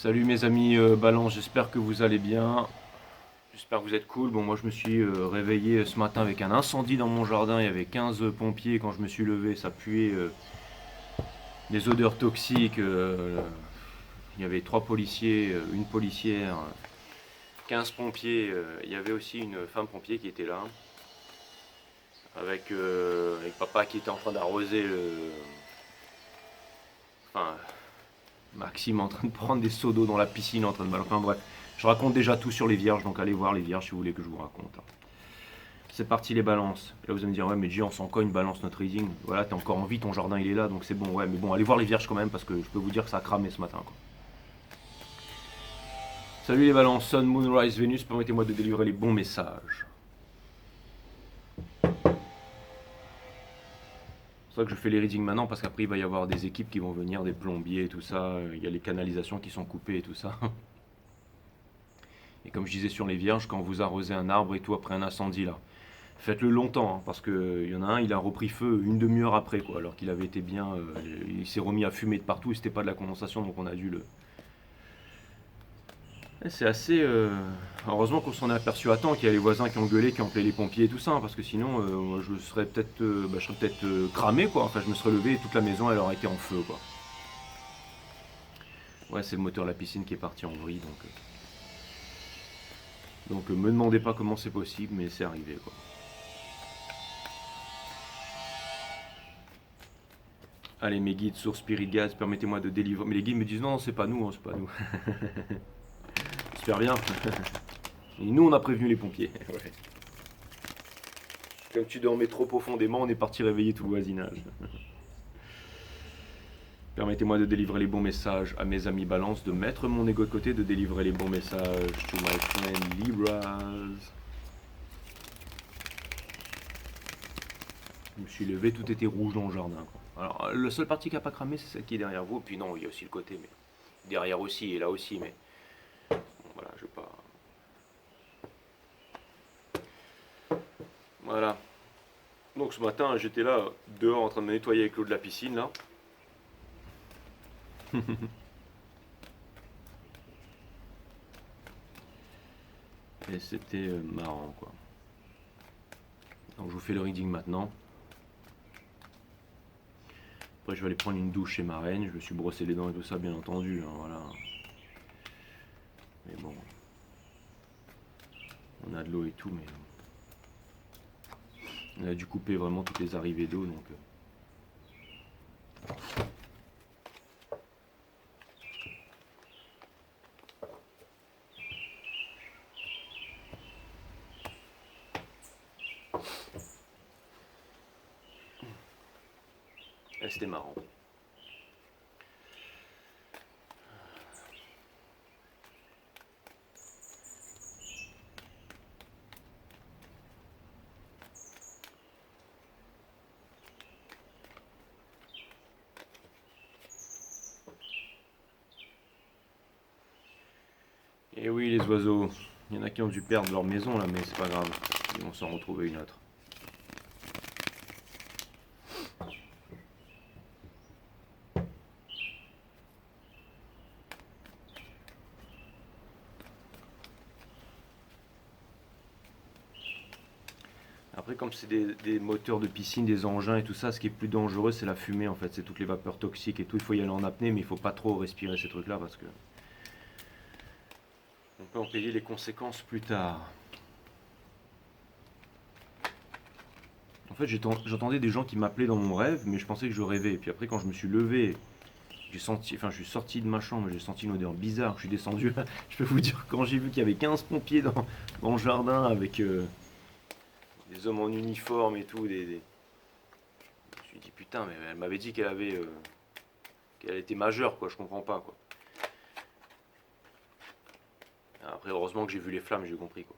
Salut mes amis Balance, j'espère que vous allez bien. J'espère que vous êtes cool. Bon, moi je me suis réveillé ce matin avec un incendie dans mon jardin. Il y avait 15 pompiers. Quand je me suis levé, ça puait des odeurs toxiques. Il y avait 3 policiers, une policière, 15 pompiers. Il y avait aussi une femme pompier qui était là. Avec papa qui était en train d'arroser Enfin, Maxime en train de prendre des seaux d'eau dans la piscine, en train de mal. Enfin bref, je raconte déjà tout sur les vierges, donc allez voir les vierges si vous voulez que je vous raconte. C'est parti les balances. Là vous allez me dire, ouais mais Dieu on s'en cogne, balance notre reading. Voilà, t'es encore en vie, ton jardin il est là, donc c'est bon. Ouais mais bon, allez voir les vierges quand même, parce que je peux vous dire que ça a cramé ce matin. Quoi. Salut les balances, Sun, Moonrise, Vénus, permettez-moi de délivrer les bons messages. C'est pour ça que je fais les readings maintenant, parce qu'après il va y avoir des équipes qui vont venir, des plombiers et tout ça. Il y a les canalisations qui sont coupées et tout ça. Et comme je disais sur les vierges, quand vous arrosez un arbre et tout après un incendie là, faites-le longtemps, hein, parce qu'il y en a un, il a repris feu une demi-heure après, quoi, alors qu'il avait été bien. Il s'est remis à fumer de partout et c'était pas de la condensation, donc on a dû le. C'est assez. Heureusement qu'on s'en est aperçu à temps, qu'il y a les voisins qui ont gueulé, qui ont appelé les pompiers et tout ça, hein, parce que sinon, moi, je serais peut-être je serais peut-être cramé, quoi. Enfin, je me serais levé et toute la maison, elle aurait été en feu, quoi. Ouais, c'est le moteur de la piscine qui est parti en vrille, donc me demandez pas comment c'est possible, mais c'est arrivé, quoi. Allez, mes guides sur Spirit Gaz, permettez-moi de délivrer. Mais les guides me disent non, c'est pas nous, hein, c'est pas nous. J'espère bien. Et nous, on a prévenu les pompiers. Ouais. Comme tu dormais trop profondément, on est parti réveiller tout le voisinage. Permettez-moi de délivrer les bons messages à mes amis Balance, de mettre mon ego de côté, de délivrer les bons messages to my friend Libras. Je me suis levé, tout était rouge dans le jardin. Quoi. Alors, le seul partie qui n'a pas cramé, c'est celle qui est derrière vous. Puis non, il y a aussi le côté, mais derrière aussi et là aussi, mais bon, voilà, je vais pas. Voilà. Donc ce matin, j'étais là, dehors, en train de me nettoyer avec l'eau de la piscine, là. Et c'était marrant, quoi. Donc je vous fais le reading maintenant. Après, je vais aller prendre une douche chez ma reine. Je me suis brossé les dents et tout ça, bien entendu. Hein, voilà. Mais bon, on a de l'eau et tout, mais on a dû couper vraiment toutes les arrivées d'eau, donc. C'était marrant. Et oui, les oiseaux. Il y en a qui ont dû perdre leur maison là, mais c'est pas grave. Ils vont s'en retrouver une autre. Après, comme c'est des moteurs de piscine, des engins et tout ça, ce qui est plus dangereux, c'est la fumée en fait. C'est toutes les vapeurs toxiques et tout. Il faut y aller en apnée, mais il faut pas trop respirer ces trucs-là parce que on peut en payer les conséquences plus tard. En fait, j'entendais des gens qui m'appelaient dans mon rêve, mais je pensais que je rêvais. Et puis après, quand je me suis levé, je suis sorti de ma chambre, j'ai senti une odeur bizarre. Je suis descendu. Je peux vous dire, quand j'ai vu qu'il y avait 15 pompiers dans le jardin avec des hommes en uniforme et tout, je me suis dit putain, mais elle m'avait dit qu'elle était majeure, quoi. Je comprends pas, quoi. Après, heureusement que j'ai vu les flammes, j'ai compris, quoi.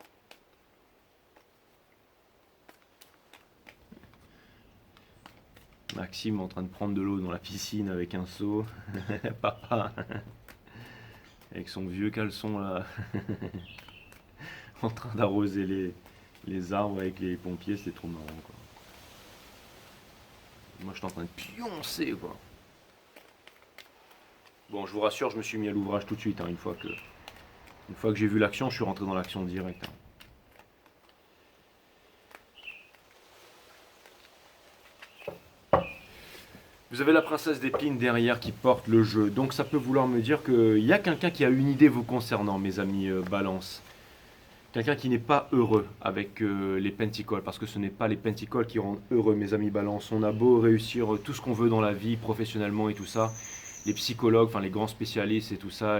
Maxime en train de prendre de l'eau dans la piscine avec un seau. Papa, avec son vieux caleçon là, en train d'arroser les arbres avec les pompiers, c'est trop marrant, quoi. Moi, je suis en train de pioncer, quoi. Bon, je vous rassure, je me suis mis à l'ouvrage tout de suite, hein, une fois que j'ai vu l'action, je suis rentré dans l'action directe, hein. Vous avez la princesse d'épines derrière qui porte le jeu. Donc ça peut vouloir me dire qu'il y a quelqu'un qui a une idée vous concernant, mes amis Balance. Quelqu'un qui n'est pas heureux avec les pentacles, parce que ce n'est pas les pentacles qui rendent heureux, mes amis Balance. On a beau réussir tout ce qu'on veut dans la vie, professionnellement et tout ça. Les psychologues, enfin les grands spécialistes et tout ça,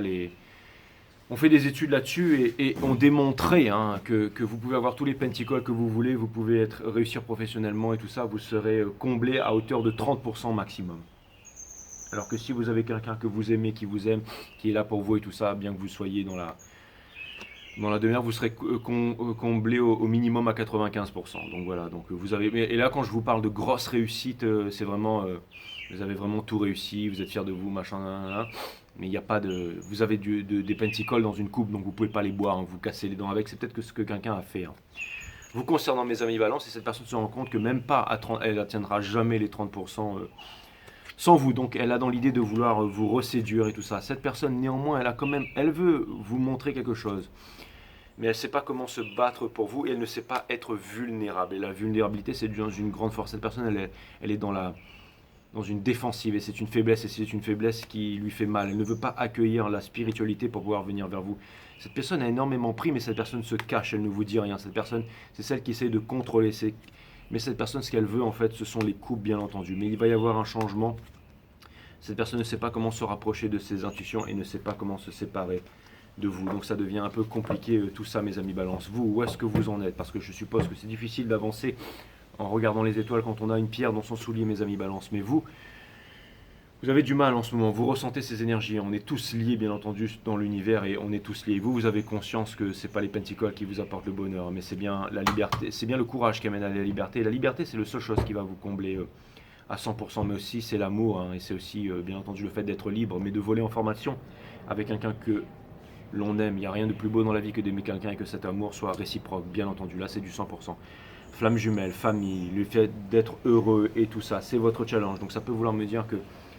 on fait des études là-dessus et on démontrait hein, que vous pouvez avoir tous les pentacles que vous voulez, vous pouvez réussir professionnellement et tout ça, vous serez comblé à hauteur de 30% maximum. Alors que si vous avez quelqu'un que vous aimez, qui vous aime, qui est là pour vous et tout ça, bien que vous soyez dans la demi-heure, vous serez comblé au minimum à 95%. Donc voilà, donc vous avez. Et là, quand je vous parle de grosses réussites, c'est vraiment. Vous avez vraiment tout réussi, vous êtes fiers de vous, machin, mais il n'y a pas de. Vous avez des pentacles dans une coupe, donc vous ne pouvez pas les boire, hein, vous cassez les dents avec. C'est peut-être que ce que quelqu'un a fait. Hein. Vous concernant mes amis Valence, et cette personne se rend compte que même pas à 30, elle n'atteindra jamais les 30%. Sans vous, donc elle a dans l'idée de vouloir vous reséduire et tout ça. Cette personne néanmoins, elle veut vous montrer quelque chose. Mais elle ne sait pas comment se battre pour vous et elle ne sait pas être vulnérable. Et la vulnérabilité, c'est une grande force. Cette personne, elle est dans une défensive et c'est une faiblesse. Et c'est une faiblesse qui lui fait mal. Elle ne veut pas accueillir la spiritualité pour pouvoir venir vers vous. Cette personne a énormément pris, mais cette personne se cache, elle ne vous dit rien. Cette personne, c'est celle qui essaie de contrôler. Mais cette personne, ce qu'elle veut, en fait, ce sont les coupes, bien entendu. Mais il va y avoir un changement. Cette personne ne sait pas comment se rapprocher de ses intuitions et ne sait pas comment se séparer de vous. Donc ça devient un peu compliqué tout ça, mes amis Balance. Vous, où est-ce que vous en êtes? Parce que je suppose que c'est difficile d'avancer en regardant les étoiles quand on a une pierre dans son soulier, mes amis Balance. Mais vous avez du mal en ce moment. Vous ressentez ces énergies. On est tous liés, bien entendu, dans l'univers et on est tous liés. Vous avez conscience que c'est pas les pentacles qui vous apportent le bonheur, mais c'est bien la liberté, c'est bien le courage qui amène à la liberté. Et la liberté, c'est la seule chose qui va vous combler à 100%, mais aussi c'est l'amour, hein, et c'est aussi bien entendu le fait d'être libre, mais de voler en formation avec quelqu'un que l'on aime. Il n'y a rien de plus beau dans la vie que d'aimer quelqu'un et que cet amour soit réciproque, bien entendu. Là, c'est du 100%. Flamme jumelle, famille, le fait d'être heureux et tout ça, c'est votre challenge. Donc ça peut vouloir me dire que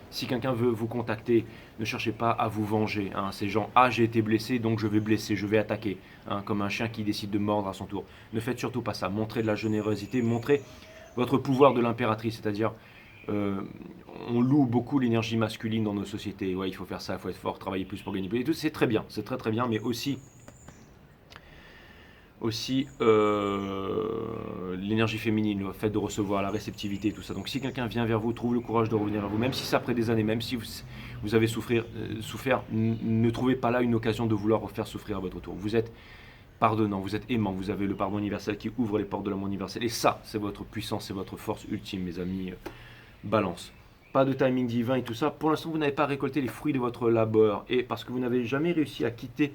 si quelqu'un veut vous contacter, ne cherchez pas à vous venger. Hein. Ces gens, j'ai été blessé, donc je vais blesser, je vais attaquer. Hein, comme un chien qui décide de mordre à son tour. Ne faites surtout pas ça. Montrez de la générosité, montrez votre pouvoir de l'impératrice, c'est-à-dire on loue beaucoup l'énergie masculine dans nos sociétés. Ouais, il faut faire ça, il faut être fort, travailler plus pour gagner plus. Et tout, c'est très bien, c'est très très bien, mais aussi l'énergie féminine, le fait de recevoir, la réceptivité, tout ça. Donc si quelqu'un vient vers vous, trouve le courage de revenir vers vous, même si c'est après des années, même si vous avez souffert, ne trouvez pas là une occasion de vouloir faire souffrir à votre tour. Vous êtes pardonnant, vous êtes aimant, vous avez le pardon universel qui ouvre les portes de l'amour universel. Et ça, c'est votre puissance, c'est votre force ultime, mes amis Balance. Pas de timing divin et tout ça. Pour l'instant, vous n'avez pas récolté les fruits de votre labeur. Et parce que vous n'avez jamais réussi à quitter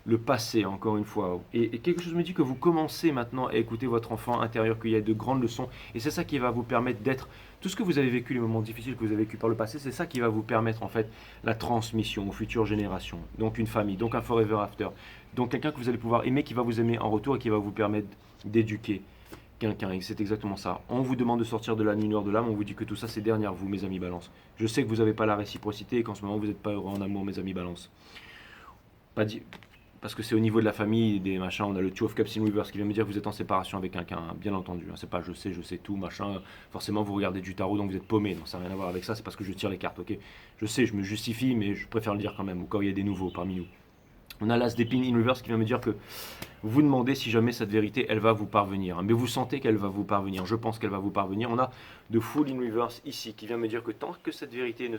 le passé, encore une fois. Et quelque chose me dit que vous commencez maintenant à écouter votre enfant intérieur, qu'il y a de grandes leçons. Et c'est ça qui va vous permettre d'être... Tout ce que vous avez vécu, les moments difficiles que vous avez vécu par le passé, c'est ça qui va vous permettre, en fait, la transmission aux futures générations. Donc une famille, donc un forever after. Donc quelqu'un que vous allez pouvoir aimer, qui va vous aimer en retour et qui va vous permettre d'éduquer quelqu'un, et c'est exactement ça. On vous demande de sortir de la nuit noire de l'âme, on vous dit que tout ça c'est derrière vous, mes amis Balance. Je sais que vous n'avez pas la réciprocité et qu'en ce moment vous n'êtes pas heureux en amour, mes amis Balance. Parce que c'est au niveau de la famille, des machins, on a le Two of Cups in Reverse qui vient me dire que vous êtes en séparation avec quelqu'un, hein, bien entendu. Hein, c'est pas je sais tout, machin. Forcément vous regardez du tarot donc vous êtes paumé, non, ça n'a rien à voir avec ça, c'est parce que je tire les cartes, ok. Je sais, je me justifie, mais je préfère le dire quand même, au cas où il y a des nouveaux parmi nous. On a l'As d'épine in Reverse qui vient me dire que vous demandez si jamais cette vérité, elle va vous parvenir. Mais vous sentez qu'elle va vous parvenir. Je pense qu'elle va vous parvenir. On a de Full in Reverse ici qui vient me dire que tant que cette vérité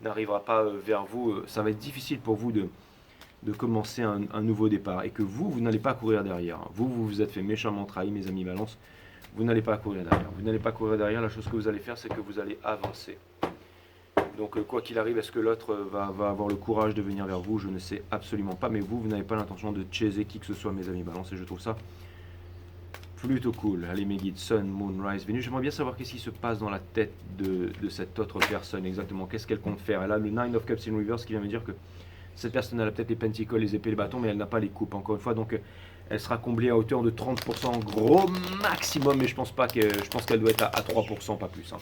n'arrivera pas vers vous, ça va être difficile pour vous de commencer un nouveau départ. Et que vous n'allez pas courir derrière. Vous vous êtes fait méchamment trahi, mes amis Balance. Vous n'allez pas courir derrière. Vous n'allez pas courir derrière. La chose que vous allez faire, c'est que vous allez avancer. Donc quoi qu'il arrive, est-ce que l'autre va avoir le courage de venir vers vous? Je ne sais absolument pas, mais vous n'avez pas l'intention de chaser qui que ce soit, mes amis Balance, et je trouve ça plutôt cool. Allez mes guides, Sun, Moon, Rise, Vénus, j'aimerais bien savoir qu'est-ce qui se passe dans la tête de cette autre personne exactement, qu'est-ce qu'elle compte faire. Elle a le Nine of Cups in Reverse qui vient me dire que cette personne elle a peut-être les pentacles, les épées, les bâtons, mais elle n'a pas les coupes, encore une fois, donc elle sera comblée à hauteur de 30% gros maximum, mais je pense qu'elle doit être à 3%, pas plus. Hein.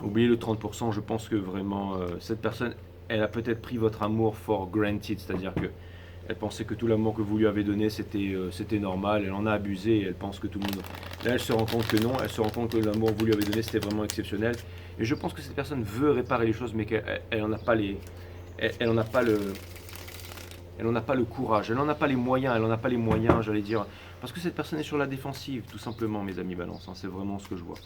Oubliez le 30%, je pense que vraiment, cette personne, elle a peut-être pris votre amour for granted, c'est-à-dire que elle pensait que tout l'amour que vous lui avez donné, c'était normal, elle en a abusé et elle pense que tout le monde... Là, elle se rend compte que non, elle se rend compte que l'amour que vous lui avez donné, c'était vraiment exceptionnel. Et je pense que cette personne veut réparer les choses, mais qu'elle n'en a pas les... Elle en a pas le... Elle n'en a pas le courage, elle n'en a pas les moyens, elle n'en a pas les moyens, j'allais dire. Parce que cette personne est sur la défensive, tout simplement, mes amis Balance, hein, c'est vraiment ce que je vois.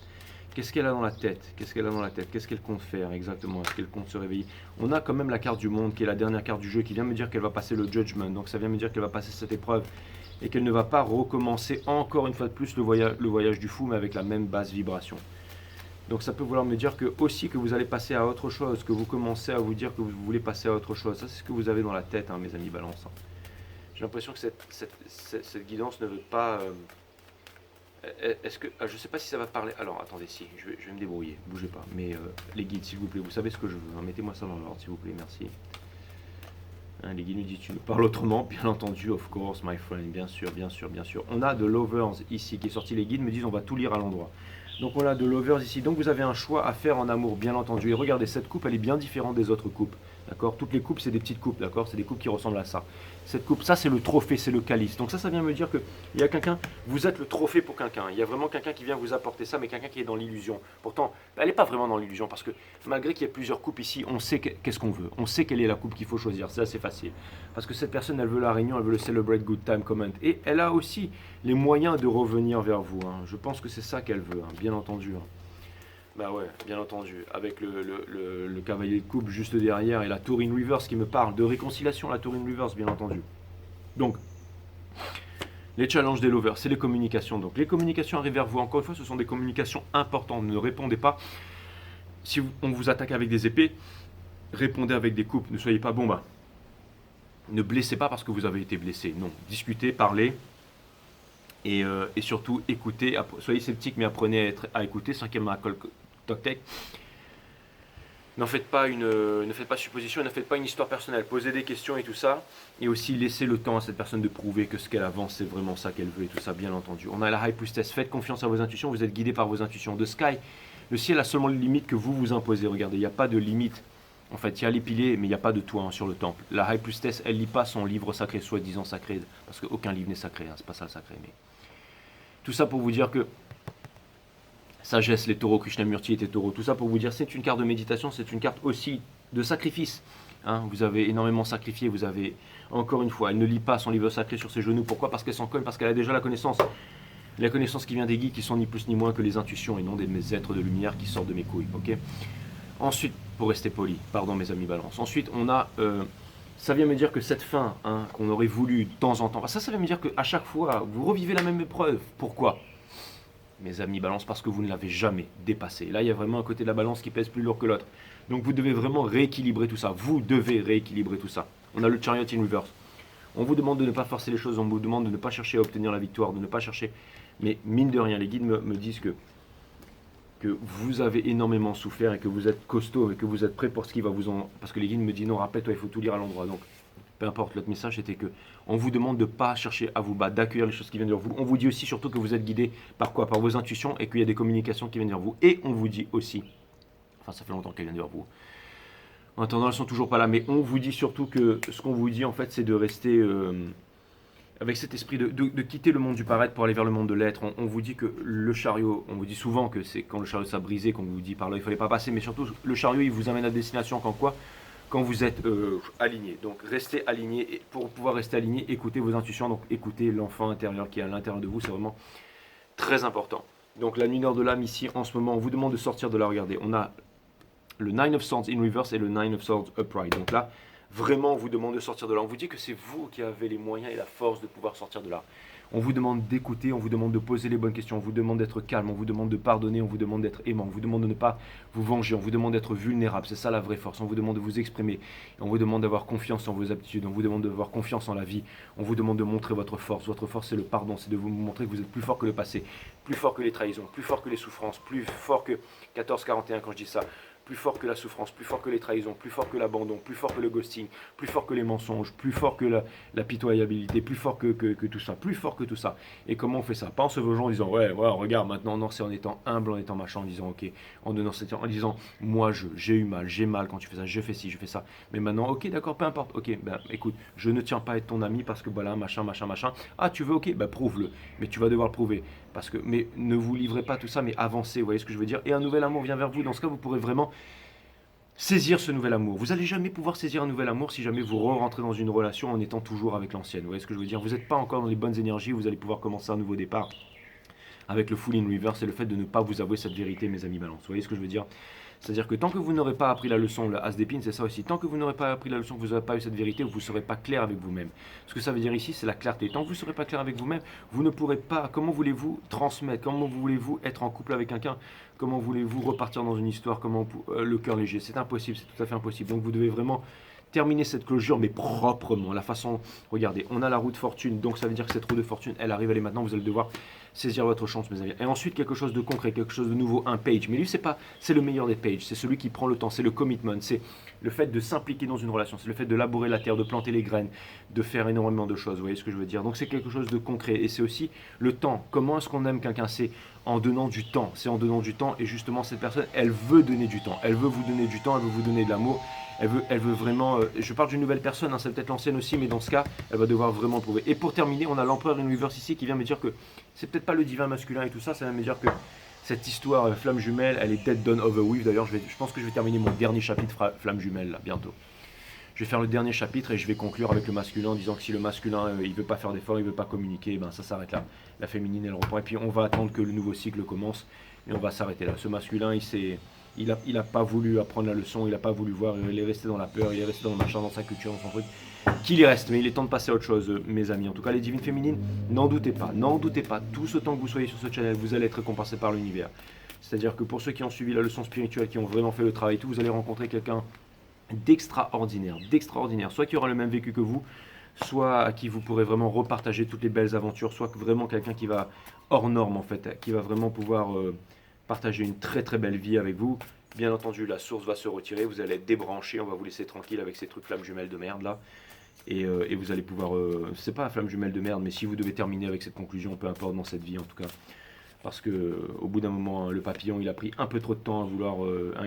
Qu'est-ce qu'elle a dans la tête? Qu'est-ce qu'elle a dans la tête? Qu'est-ce qu'elle compte faire exactement? Est-ce qu'elle compte se réveiller? On a quand même la carte du monde, qui est la dernière carte du jeu, qui vient me dire qu'elle va passer le judgment. Donc ça vient me dire qu'elle va passer cette épreuve et qu'elle ne va pas recommencer encore une fois de plus le voyage du fou, mais avec la même basse vibration. Donc ça peut vouloir me dire que aussi que vous allez passer à autre chose, que vous commencez à vous dire que vous voulez passer à autre chose. Ça, c'est ce que vous avez dans la tête, hein, mes amis Balance. Hein. J'ai l'impression que cette guidance ne veut pas... est-ce que... je ne sais pas si ça va parler... Alors, attendez, si, je vais me débrouiller, bougez pas. Mais les guides, s'il vous plaît, vous savez ce que je veux. Hein, mettez-moi ça dans l'ordre, s'il vous plaît, merci. Hein, les guides nous disent, tu nous parles autrement, bien entendu, of course, my friend, bien sûr, bien sûr, bien sûr. On a de Lovers ici qui est sorti, les guides me disent, on va tout lire à l'endroit. Donc on a de Lovers ici, donc vous avez un choix à faire en amour, bien entendu. Et regardez, cette coupe, elle est bien différente des autres coupes. D'accord? Toutes les coupes, c'est des petites coupes, d'accord? C'est des coupes qui ressemblent à ça. Cette coupe, ça c'est le trophée, c'est le calice. Donc ça vient me dire qu'il y a quelqu'un, vous êtes le trophée pour quelqu'un. Il y a vraiment quelqu'un qui vient vous apporter ça, mais quelqu'un qui est dans l'illusion. Pourtant, elle n'est pas vraiment dans l'illusion, parce que malgré qu'il y ait plusieurs coupes ici, on sait qu'est-ce qu'on veut. On sait quelle est la coupe qu'il faut choisir. C'est assez facile. Parce que cette personne, elle veut la réunion, elle veut le celebrate good time comment. Et elle a aussi les moyens de revenir vers vous. Hein. Je pense que c'est ça qu'elle veut, hein, bien entendu. Hein. Bah ouais, bien entendu, avec le cavalier de coupe juste derrière et la tour in reverse qui me parle de réconciliation, la tour in reverse, bien entendu. Donc, les challenges des lovers, c'est les communications. Donc, les communications arrivent vers vous. Encore une fois, ce sont des communications importantes. Ne répondez pas. Si on vous attaque avec des épées, répondez avec des coupes. Ne soyez pas bon, bah. Ne blessez pas parce que vous avez été blessé. Non, discutez, parlez. Et surtout, écoutez. Soyez sceptiques, mais apprenez à écouter. Cinquième Toctec. Ne faites pas supposition, ne faites pas une histoire personnelle. Posez des questions et tout ça. Et aussi, laissez le temps à cette personne de prouver que ce qu'elle avance, c'est vraiment ça qu'elle veut et tout ça, bien entendu. On a la High Priestess. Faites confiance à vos intuitions. Vous êtes guidé par vos intuitions. The Sky, le ciel a seulement les limites que vous vous imposez. Regardez, il n'y a pas de limite. En fait, il y a les piliers, mais il n'y a pas de toit hein, sur le temple. La High Priestess, elle ne lit pas son livre sacré, soi-disant sacré. Parce qu'aucun livre n'est sacré. Hein, c'est pas ça le sacré. Mais... Tout ça pour vous dire que sagesse, les taureaux, Krishnamurti était taureau. Tout ça pour vous dire, c'est une carte de méditation, c'est une carte aussi de sacrifice. Hein, vous avez énormément sacrifié, vous avez, encore une fois, elle ne lit pas son livre sacré sur ses genoux. Pourquoi? Parce qu'elle s'en cogne, parce qu'elle a déjà la connaissance. La connaissance qui vient des guides qui sont ni plus ni moins que les intuitions et non des êtres de lumière qui sortent de mes couilles. Ok. Ensuite, pour rester poli, pardon mes amis balance. Ensuite, on a, ça vient me dire que cette fin hein, qu'on aurait voulu de temps en temps, ça vient me dire qu'à chaque fois, vous revivez la même épreuve. Pourquoi? Mes amis balance, parce que vous ne l'avez jamais dépassé. Là, il y a vraiment un côté de la balance qui pèse plus lourd que l'autre. Donc vous devez vraiment rééquilibrer tout ça. Vous devez rééquilibrer tout ça. On a le chariot in reverse. On vous demande de ne pas forcer les choses, on vous demande de ne pas chercher à obtenir la victoire, de ne pas chercher... Mais mine de rien, les guides me disent que vous avez énormément souffert et que vous êtes costaud et que vous êtes prêt pour ce qui va vous en... Parce que les guides me disent non, rappelle-toi, il faut tout lire à l'endroit. Donc, peu importe, l'autre message c'était que on vous demande de ne pas chercher à vous battre, d'accueillir les choses qui viennent vers vous. On vous dit aussi surtout que vous êtes guidé par quoi? Par vos intuitions et qu'il y a des communications qui viennent vers vous. Et on vous dit aussi, enfin ça fait longtemps qu'elles viennent vers vous. En attendant, elles sont toujours pas là, mais on vous dit surtout que ce qu'on vous dit en fait c'est de rester... avec cet esprit de quitter le monde du paraître pour aller vers le monde de l'être. On vous dit que le chariot, on vous dit souvent que c'est quand le chariot s'est brisé, qu'on vous dit par là il ne fallait pas passer, mais surtout le chariot il vous amène à destination quand quoi? Quand vous êtes aligné. Donc restez aligné, et pour pouvoir rester aligné, écoutez vos intuitions, donc écoutez l'enfant intérieur qui est à l'intérieur de vous, c'est vraiment très important. Donc la nuit nord de l'âme ici, en ce moment, on vous demande de sortir de là, regardez, on a le Nine of Swords in reverse et le Nine of Swords upright. Donc là, vraiment, on vous demande de sortir de là. On vous dit que c'est vous qui avez les moyens et la force de pouvoir sortir de là. On vous demande d'écouter, on vous demande de poser les bonnes questions, on vous demande d'être calme, on vous demande de pardonner, on vous demande d'être aimant, on vous demande de ne pas vous venger, on vous demande d'être vulnérable, c'est ça la vraie force. On vous demande de vous exprimer, on vous demande d'avoir confiance en vos aptitudes, on vous demande d'avoir confiance en la vie, on vous demande de montrer votre force. Votre force, c'est le pardon, c'est de vous montrer que vous êtes plus fort que le passé, plus fort que les trahisons, plus fort que les souffrances, plus fort que 1441 quand je dis ça. plus fort que la souffrance, plus fort que les trahisons, plus fort que l'abandon, plus fort que le ghosting, plus fort que les mensonges, plus fort que la pitoyabilité, plus fort que tout ça, plus fort que tout ça. Et comment on fait ça? Pas en se vengeant en disant ouais, ouais, regarde maintenant, non, c'est en étant humble, en étant machin, en disant ok, en disant moi j'ai eu mal, j'ai mal quand tu fais ça, je fais ci, je fais ça. Mais maintenant, ok, d'accord, peu importe, ok, ben écoute, je ne tiens pas à être ton ami parce que voilà, machin, machin, machin. Ah, tu veux, ok, ben prouve-le, mais tu vas devoir le prouver. Parce que, mais ne vous livrez pas tout ça, mais avancez, vous voyez ce que je veux dire? Et un nouvel amour vient vers vous. Dans ce cas, vous pourrez vraiment saisir ce nouvel amour. Vous n'allez jamais pouvoir saisir un nouvel amour si jamais vous rentrez dans une relation en étant toujours avec l'ancienne. Vous voyez ce que je veux dire? Vous n'êtes pas encore dans les bonnes énergies, vous allez pouvoir commencer un nouveau départ avec le full in reverse et le fait de ne pas vous avouer cette vérité, mes amis balance. Vous voyez ce que je veux dire? C'est-à-dire que tant que vous n'aurez pas appris la leçon, le as d'épine, c'est ça aussi, tant que vous n'aurez pas appris la leçon, que vous n'aurez pas eu cette vérité, vous ne serez pas clair avec vous-même. Ce que ça veut dire ici, c'est la clarté. Tant que vous ne serez pas clair avec vous-même, vous ne pourrez pas, comment voulez-vous transmettre, comment voulez-vous être en couple avec quelqu'un, comment voulez-vous repartir dans une histoire, comment le cœur léger, c'est impossible, c'est tout à fait impossible. Donc vous devez vraiment terminer cette clôture, mais proprement. La façon, regardez, on a la roue de fortune, donc ça veut dire que cette roue de fortune, elle arrive, elle est maintenant, vous allez devoir saisir votre chance, mes amis. Et ensuite, quelque chose de concret, quelque chose de nouveau, un page. Mais lui, c'est le meilleur des pages, c'est celui qui prend le temps, c'est le commitment, c'est le fait de s'impliquer dans une relation, c'est le fait de labourer la terre, de planter les graines, de faire énormément de choses, vous voyez ce que je veux dire? Donc c'est quelque chose de concret, et c'est aussi le temps. Comment est-ce qu'on aime quelqu'un? C'est en donnant du temps, c'est en donnant du temps, et justement, cette personne, elle veut donner du temps, elle veut vous donner du temps, elle veut vous donner de l'amour, elle veut vraiment. Je parle d'une nouvelle personne, hein, c'est peut-être l'ancienne aussi, mais dans ce cas, elle va devoir vraiment prouver. Et pour terminer, on a l'empereur Universe ici qui vient me dire que c'est peut-être pas le divin masculin et tout ça, ça vient me dire que cette histoire flamme jumelle, elle est dead done overweave. D'ailleurs, je pense que je vais terminer mon dernier chapitre flamme jumelle là bientôt. Je vais faire le dernier chapitre et je vais conclure avec le masculin en disant que si le masculin il veut pas faire d'efforts, il veut pas communiquer, ben ça s'arrête là. La féminine elle reprend et puis on va attendre que le nouveau cycle commence et on va s'arrêter là. Ce masculin il a pas voulu apprendre la leçon, il a pas voulu voir, il est resté dans la peur, il est resté dans le machin, dans sa culture, dans son truc. Qu'il y reste, mais il est temps de passer à autre chose, mes amis. En tout cas, les divines féminines, n'en doutez pas, tout ce temps que vous soyez sur ce channel, vous allez être récompensé par l'univers. C'est-à-dire que pour ceux qui ont suivi la leçon spirituelle, qui ont vraiment fait le travail et tout, vous allez rencontrer quelqu'un d'extraordinaire, soit qui aura le même vécu que vous, soit à qui vous pourrez vraiment repartager toutes les belles aventures, soit vraiment quelqu'un qui va hors norme en fait, qui va vraiment pouvoir partager une très très belle vie avec vous. Bien entendu, la source va se retirer, vous allez être débranché, on va vous laisser tranquille avec ces trucs flammes jumelles de merde là. Et vous allez pouvoir, c'est pas la flamme jumelle de merde, mais si vous devez terminer avec cette conclusion, peu importe dans cette vie en tout cas, parce que au bout d'un moment, le papillon, il a pris un peu trop de temps à vouloir,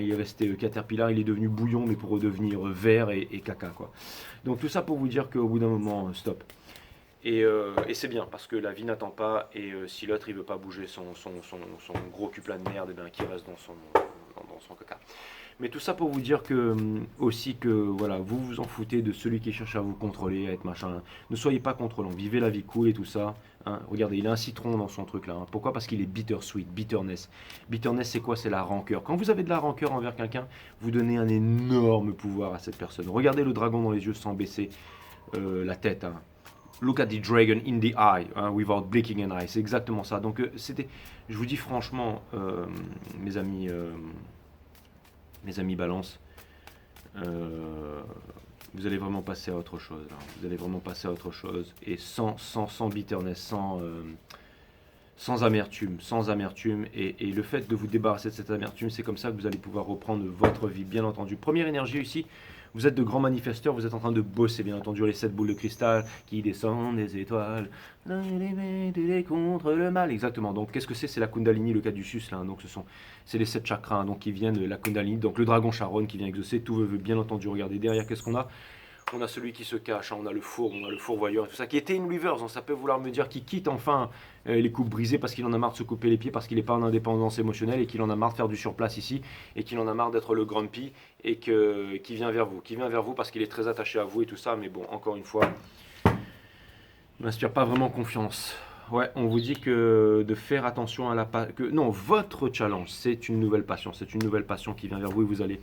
il est resté caterpillar, il est devenu bouillon, mais pour redevenir vert et caca quoi. Donc tout ça pour vous dire qu'au bout d'un moment, stop. Et c'est bien parce que la vie n'attend pas et si l'autre il veut pas bouger son gros cul plein de merde, et bien qu'il reste dans son caca. Mais tout ça pour vous dire que aussi que voilà, vous vous en foutez de celui qui cherche à vous contrôler, à être machin. Ne soyez pas contrôlant, vivez la vie cool et tout ça. Hein. Regardez, il a un citron dans son truc là. Hein. Pourquoi? Parce qu'il est bittersweet, bitterness. Bitterness c'est quoi? C'est la rancœur. Quand vous avez de la rancœur envers quelqu'un, vous donnez un énorme pouvoir à cette personne. Regardez le dragon dans les yeux sans baisser la tête. Hein. Look at the dragon in the eye, hein, without blinking an eye. C'est exactement ça. Donc je vous dis franchement, mes amis balance, vous allez vraiment passer à autre chose. Hein. Vous allez vraiment passer à autre chose. Et sans bitterness, sans amertume. Et le fait de vous débarrasser de cette amertume, c'est comme ça que vous allez pouvoir reprendre votre vie, bien entendu. Première énergie ici, vous êtes de grands manifesteurs, vous êtes en train de bosser, bien entendu, les 7 boules de cristal qui descendent des étoiles, contre le mal. Exactement. Donc, qu'est-ce que c'est? C'est la Kundalini, le Caduceus, là. Donc, c'est les 7 chakras, hein, donc, qui viennent de la Kundalini. Donc, le dragon Charon qui vient exaucer. Tout veut, bien entendu, regardez derrière, qu'est-ce qu'on a? On a celui qui se cache, hein, on a le fourvoyeur et tout ça, qui était une reverse, hein, ça peut vouloir me dire qu'il quitte enfin les coupes brisées parce qu'il en a marre de se couper les pieds, parce qu'il n'est pas en indépendance émotionnelle et qu'il en a marre de faire du surplace ici, et qu'il en a marre d'être le grumpy, et qui vient vers vous parce qu'il est très attaché à vous et tout ça, mais bon, encore une fois, il m'inspire pas vraiment confiance. Ouais, on vous dit que de faire attention à non, votre challenge, c'est une nouvelle passion qui vient vers vous et vous allez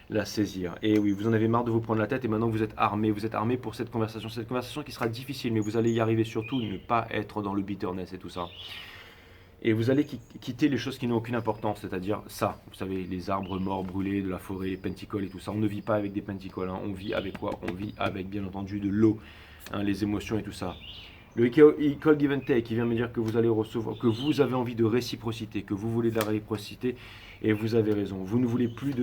la saisir. Et oui, vous en avez marre de vous prendre la tête et maintenant vous êtes armé pour cette conversation qui sera difficile, mais vous allez y arriver, surtout ne pas être dans le bitterness et tout ça. Et vous allez quitter les choses qui n'ont aucune importance, c'est-à-dire ça, vous savez, les arbres morts brûlés de la forêt, les penticoles et tout ça. On ne vit pas avec des penticoles, hein. On vit avec quoi? On vit avec, bien entendu, de l'eau, hein, les émotions et tout ça. Le equal give and take, qui vient me dire que vous allez recevoir, que vous avez envie de réciprocité, que vous voulez de la réciprocité, et vous avez raison. Vous ne voulez plus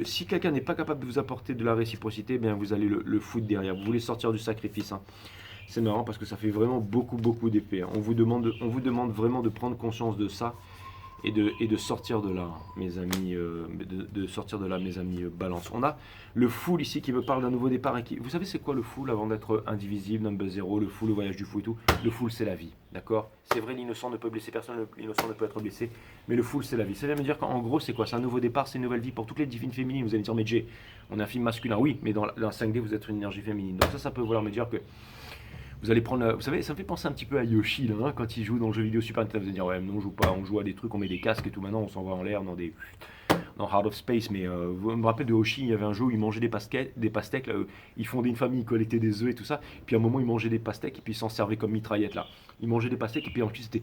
si quelqu'un n'est pas capable de vous apporter de la réciprocité, eh bien vous allez le foutre derrière. Vous voulez sortir du sacrifice. Hein. C'est marrant parce que ça fait vraiment beaucoup d'épée. Hein. On vous demande vraiment de prendre conscience de ça et de sortir de là, mes amis, de sortir de là, mes amis balance. On a le full ici qui me parle d'un nouveau départ. Vous savez c'est quoi le full avant d'être indivisible, number zero, le full, le voyage du fou et tout. Le full c'est la vie, d'accord. C'est vrai, l'innocent ne peut blesser personne, l'innocent ne peut être blessé, mais le full c'est la vie. Ça veut me dire qu'en gros c'est quoi? C'est un nouveau départ, c'est une nouvelle vie pour toutes les divines féminines. Vous allez me dire mais Jay, on est un film masculin, oui, mais dans 5D vous êtes une énergie féminine. Donc ça peut vouloir me dire que vous allez prendre, vous savez, ça me fait penser un petit peu à Yoshi là, hein, quand il joue dans le jeu vidéo Super Nintendo. Vous allez dire ouais, non, on joue pas, on joue à des trucs, on met des casques et tout. Maintenant, on s'en va en l'air dans Heart of Space. Mais vous me rappelez de Yoshi, il y avait un jeu où il mangeait des pastèques. Là, il fondait une famille, il collectait des œufs et tout ça. Puis à un moment, il mangeait des pastèques et puis il s'en servait comme mitraillette là. Il mangeait des pastèques et puis ensuite c'était,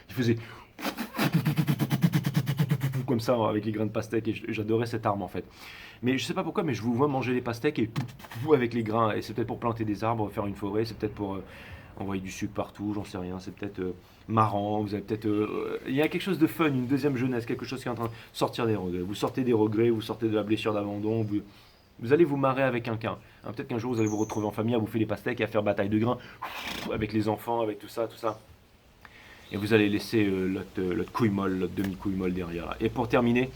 il faisait comme ça avec les grains de pastèque et j'adorais cette arme en fait. Mais je sais pas pourquoi, mais je vous vois manger des pastèques et avec les grains. Et c'est peut-être pour planter des arbres, faire une forêt, c'est peut-être pour envoyer du sucre partout, j'en sais rien. C'est peut-être marrant, vous avez peut-être. Il y a quelque chose de fun, une deuxième jeunesse, quelque chose qui est en train de sortir des regrets. Vous sortez des regrets, vous sortez de la blessure d'abandon, vous allez vous marrer avec quelqu'un. Hein, peut-être qu'un jour vous allez vous retrouver en famille à bouffer des pastèques et à faire bataille de grains avec les enfants, avec tout ça, tout ça. Et vous allez laisser l'autre couille molle, l'autre demi-couille molle derrière. Et pour terminer,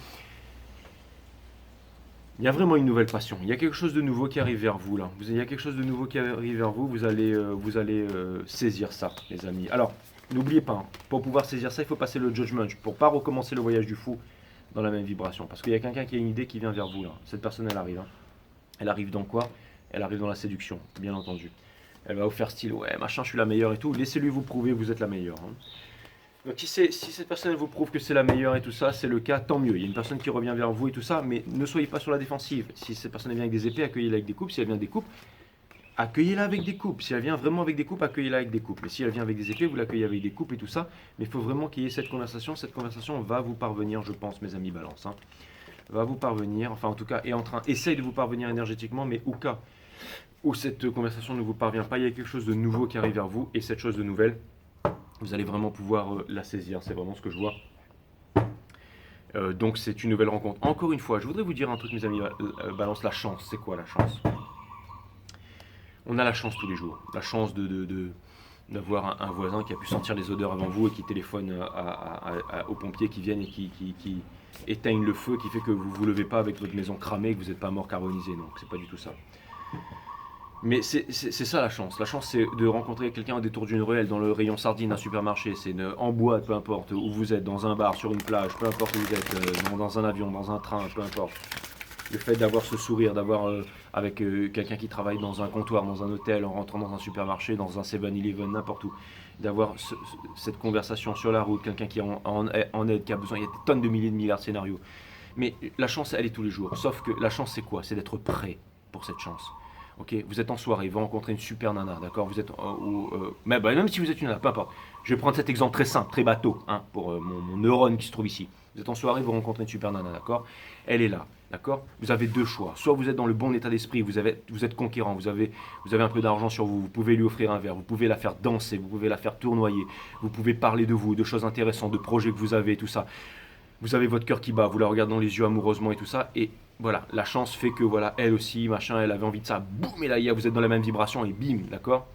il y a vraiment une nouvelle passion. Il y a quelque chose de nouveau qui arrive vers vous là. Il y a quelque chose de nouveau qui arrive vers vous. Vous allez saisir ça, les amis. Alors, n'oubliez pas, hein, pour pouvoir saisir ça, il faut passer le judgment pour pas recommencer le voyage du fou dans la même vibration. Parce qu'il y a quelqu'un qui a une idée qui vient vers vous là. Cette personne, elle arrive. Hein. Elle arrive dans quoi? Elle arrive dans la séduction, bien entendu. Elle va vous faire style, ouais, machin, je suis la meilleure et tout. Laissez-lui vous prouver, vous êtes la meilleure. Hein. Donc si cette personne vous prouve que c'est la meilleure et tout ça, c'est le cas, tant mieux. Il y a une personne qui revient vers vous et tout ça, mais ne soyez pas sur la défensive. Si cette personne vient avec des épées, accueillez-la avec des coupes. Si elle vient avec des coupes, accueillez-la avec des coupes. Si elle vient vraiment avec des coupes, accueillez-la avec des coupes. Mais si elle vient avec des épées, vous l'accueillez avec des coupes et tout ça. Mais il faut vraiment qu'il y ait cette conversation. Cette conversation va vous parvenir, je pense, mes amis balance. Hein. Va vous parvenir, enfin en tout cas, essaye de vous parvenir énergétiquement, mais au cas où cette conversation ne vous parvient pas, il y a quelque chose de nouveau qui arrive vers vous, et cette chose de nouvelle, vous allez vraiment pouvoir la saisir, c'est vraiment ce que je vois. Donc c'est une nouvelle rencontre. Encore une fois, je voudrais vous dire un truc, mes amis, balance, la chance, c'est quoi la chance? On a la chance tous les jours, la chance d'avoir un voisin qui a pu sentir les odeurs avant vous et qui téléphone aux pompiers qui viennent et qui éteignent le feu, qui fait que vous ne vous levez pas avec votre maison cramée et que vous n'êtes pas mort carbonisé. Non, c'est pas du tout ça. Mais c'est ça la chance. La chance, c'est de rencontrer quelqu'un au détour d'une ruelle, dans le rayon sardine d'un supermarché. C'est en boîte, peu importe où vous êtes, dans un bar, sur une plage, peu importe où vous êtes, dans un avion, dans un train, peu importe. Le fait d'avoir ce sourire, d'avoir avec quelqu'un qui travaille dans un comptoir, dans un hôtel, en rentrant dans un supermarché, dans un 7-Eleven, n'importe où. D'avoir cette conversation sur la route, quelqu'un qui est en aide, qui a besoin. Il y a des tonnes de milliers de milliards de scénarios. Mais la chance, elle est tous les jours. Sauf que la chance, c'est quoi? C'est d'être prêt pour cette chance. Ok, vous êtes en soirée, vous rencontrez une super nana, d'accord. Vous êtes même si vous êtes une nana, peu importe. Je vais prendre cet exemple très simple, très bateau, hein, pour mon neurone qui se trouve ici. Vous êtes en soirée, vous rencontrez une super nana, d'accord. Elle est là, d'accord. Vous avez deux choix. Soit vous êtes dans le bon état d'esprit, vous êtes conquérant, vous avez un peu d'argent sur vous, vous pouvez lui offrir un verre, vous pouvez la faire danser, vous pouvez la faire tournoyer, vous pouvez parler de vous, de choses intéressantes, de projets que vous avez, tout ça. Vous avez votre cœur qui bat, vous la regardez dans les yeux amoureusement et tout ça, et voilà, la chance fait que voilà, elle aussi, machin, elle avait envie de ça, boum, et là, vous êtes dans la même vibration, et bim, d'accord.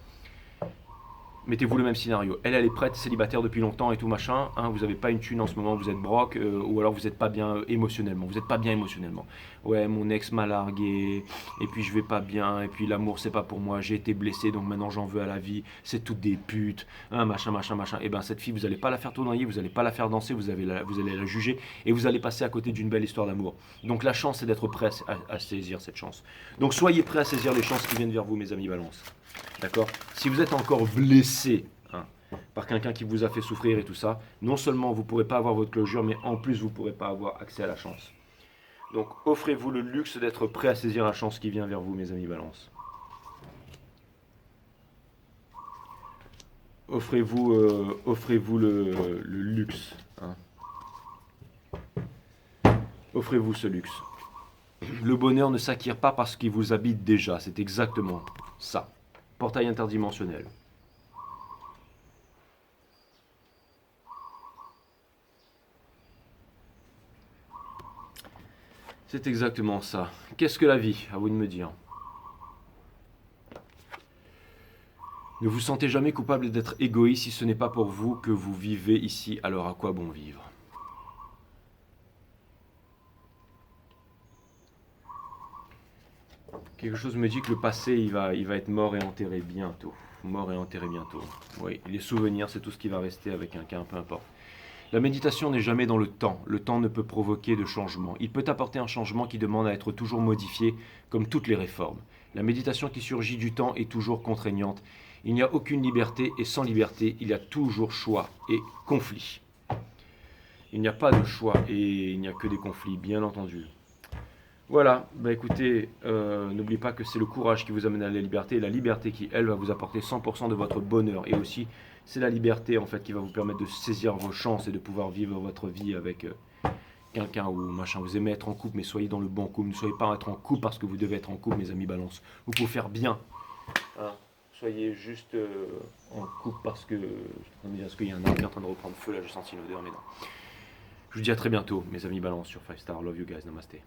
Mettez-vous le même scénario. Elle est prête, célibataire depuis longtemps et tout machin. Hein, vous n'avez pas une thune en ce moment, vous êtes broc, ou alors vous n'êtes pas bien émotionnellement. Vous n'êtes pas bien émotionnellement. Ouais, mon ex m'a largué, et puis je vais pas bien, et puis l'amour c'est pas pour moi, j'ai été blessé, donc maintenant j'en veux à la vie. C'est toutes des putes, hein, machin, machin, machin. Et ben cette fille, vous n'allez pas la faire tournoyer, vous n'allez pas la faire danser, vous allez la juger, et vous allez passer à côté d'une belle histoire d'amour. Donc la chance, c'est d'être prêt à saisir cette chance. Donc soyez prêts à saisir les chances qui viennent vers vous, mes amis Balance. D'accord. Si vous êtes encore blessé par quelqu'un qui vous a fait souffrir et tout ça, non seulement vous ne pourrez pas avoir votre closure, mais en plus vous ne pourrez pas avoir accès à la chance. Donc offrez-vous le luxe d'être prêt à saisir la chance qui vient vers vous, mes amis Balance. Offrez-vous le luxe. Hein. Offrez-vous ce luxe. Le bonheur ne s'acquiert pas parce qu'il vous habite déjà, c'est exactement ça. Portail interdimensionnel. C'est exactement ça. Qu'est-ce que la vie? À vous de me dire. Ne vous sentez jamais coupable d'être égoïste si ce n'est pas pour vous que vous vivez ici, alors à quoi bon vivre? Quelque chose me dit que le passé, il va être mort et enterré bientôt. Mort et enterré bientôt. Oui, les souvenirs, c'est tout ce qui va rester avec un cas, peu importe. La méditation n'est jamais dans le temps. Le temps ne peut provoquer de changement. Il peut apporter un changement qui demande à être toujours modifié, comme toutes les réformes. La méditation qui surgit du temps est toujours contraignante. Il n'y a aucune liberté et sans liberté, il y a toujours choix et conflit. Il n'y a pas de choix et il n'y a que des conflits, bien entendu. Voilà, bah écoutez, n'oubliez pas que c'est le courage qui vous amène à la liberté, et la liberté qui, elle, va vous apporter 100% de votre bonheur. Et aussi, c'est la liberté, en fait, qui va vous permettre de saisir vos chances et de pouvoir vivre votre vie avec quelqu'un ou machin. Vous aimez être en couple, mais soyez dans le bon couple. Ne soyez pas être en couple parce que vous devez être en couple, mes amis balance. Vous pouvez faire bien. Hein. Soyez juste en couple parce que... Est-ce qu'il y a un arbre qui est en train de reprendre feu là? J'ai senti une odeur, mais non. Je vous dis à très bientôt, mes amis balance sur 5 Star. Love you guys, namasté.